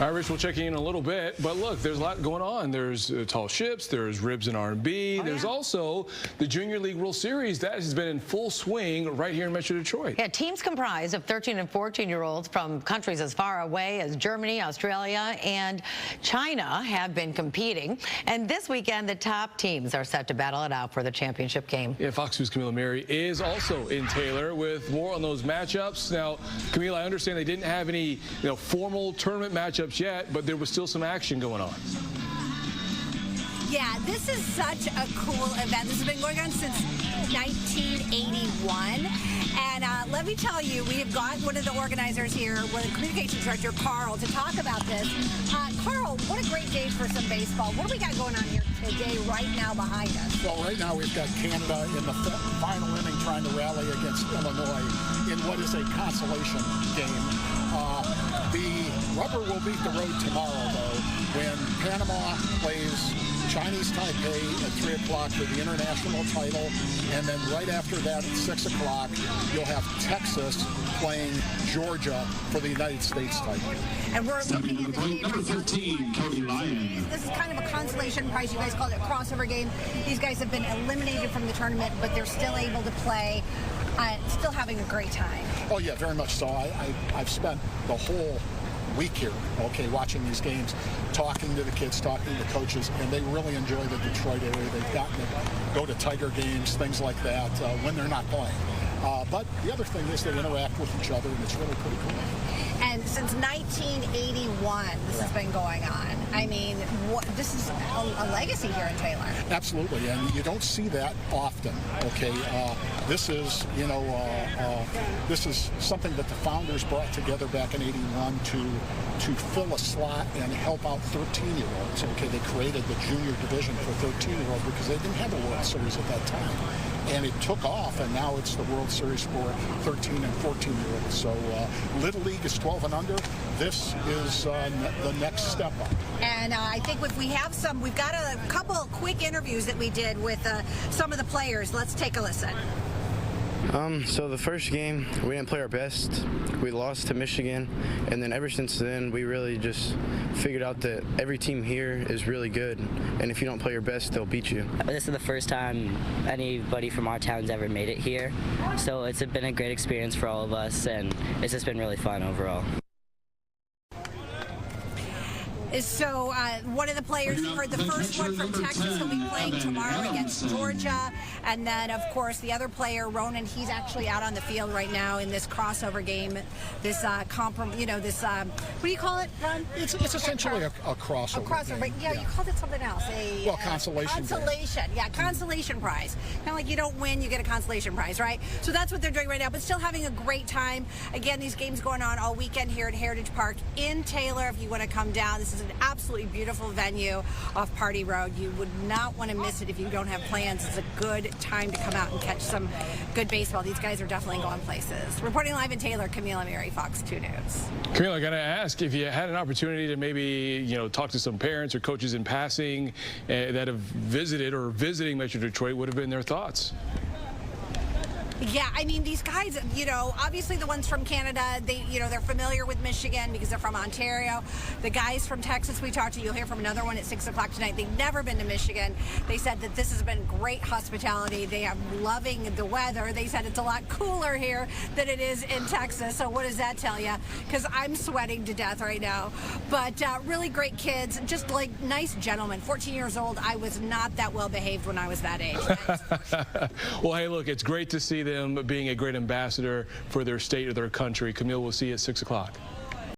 All right, Rich, we'll check in a little bit, but look, there's a lot going on. There's tall ships, there's ribs and R&B, there's also the Junior League World Series. That has been in full swing right here in Metro Detroit. Yeah, teams comprised of 13 and 14-year-olds from countries as far away as Germany, Australia, and China have been competing. And this weekend, the top teams are set to battle it out for the championship game. Yeah, Fox News' Camila Mary is also in Taylor with more on those matchups. Now, Camila, I understand they didn't have any formal tournament matchups yet, but there was still some action going on. Yeah, this is such a cool event. This has been going on since 1981. And let me tell you, we have got one of the organizers here, the communications director, Carl, to talk about this. Carl, what a great day for some baseball. What do we got going on here today right now behind us? Well, right now we've got Canada in the final inning trying to rally against Illinois in what is a consolation game. The rubber will beat the road tomorrow, though, when Panama plays Chinese Taipei at 3 o'clock for the international title, and then right after that at 6 o'clock, you'll have Texas playing Georgia for the United States title. And we're looking at the game. Number 13, Cody Lyon. This is kind of a consolation prize. You guys called it a crossover game. These guys have been eliminated from the tournament, but they're still able to play, still having a great time. Oh, yeah, very much so. I've spent the whole week here, watching these games, talking to the kids, talking to the coaches, and they really enjoy the Detroit area. They've gotten to go to Tiger games, things like that, when they're not playing. But the other thing is they interact with each other, and it's really pretty cool. And since 1981, this has been going on. I mean, this is a legacy here in Taylor. Absolutely, and you don't see that often. This is, this is something that the founders brought together back in '81 to fill a slot and help out 13-year-olds. They created the junior division for 13-year-olds because they didn't have a World Series at that time. And it took off, and now it's the World Series for 13 and 14-year-olds. So Little League is 12 and under. This is the next step up. And I think if we have we've got a couple of quick interviews that we did with some of the players. Let's take a listen. So the first game, we didn't play our best. We lost to Michigan, and then ever since then, we really just figured out that every team here is really good, and if you don't play your best, they'll beat you. This is the first time anybody from our town's ever made it here, so it's been a great experience for all of us, and it's just been really fun overall. So one of the players, or the first one from Texas, will be playing tomorrow against Georgia. And then, of course, the other player, Ronan, he's actually out on the field right now in this crossover game. This what do you call it, Ron? It's essentially a crossover. A crossover, game. Yeah, you called it something else. Consolation. Consolation, yeah, consolation prize. Kind of like you don't win, you get a consolation prize, right? So that's what they're doing right now, but still having a great time. Again, these games going on all weekend here at Heritage Park in Taylor. If you want to come down, this is an absolutely beautiful venue off Party Road. You would not want to miss it if you don't have plans. It's a good time to come out and catch some good baseball. These guys are definitely going places. Reporting live in Taylor, Camila Mary, Fox 2 News. Camila, I got to ask, if you had an opportunity to maybe, talk to some parents or coaches in passing that have visited or visiting Metro Detroit, what have been their thoughts? Yeah, I mean, these guys, obviously the ones from Canada, they're familiar with Michigan because they're from Ontario. The guys from Texas we talked to, you'll hear from another one at 6 o'clock tonight. They've never been to Michigan. They said that this has been great hospitality. They are loving the weather. They said it's a lot cooler here than it is in Texas. So what does that tell you? Because I'm sweating to death right now. But really great kids, just like nice gentlemen. 14 years old, I was not that well behaved when I was that age. Well, hey, look, it's great to see them being a great ambassador for their state or their country. Camille, we'll see you at 6 o'clock.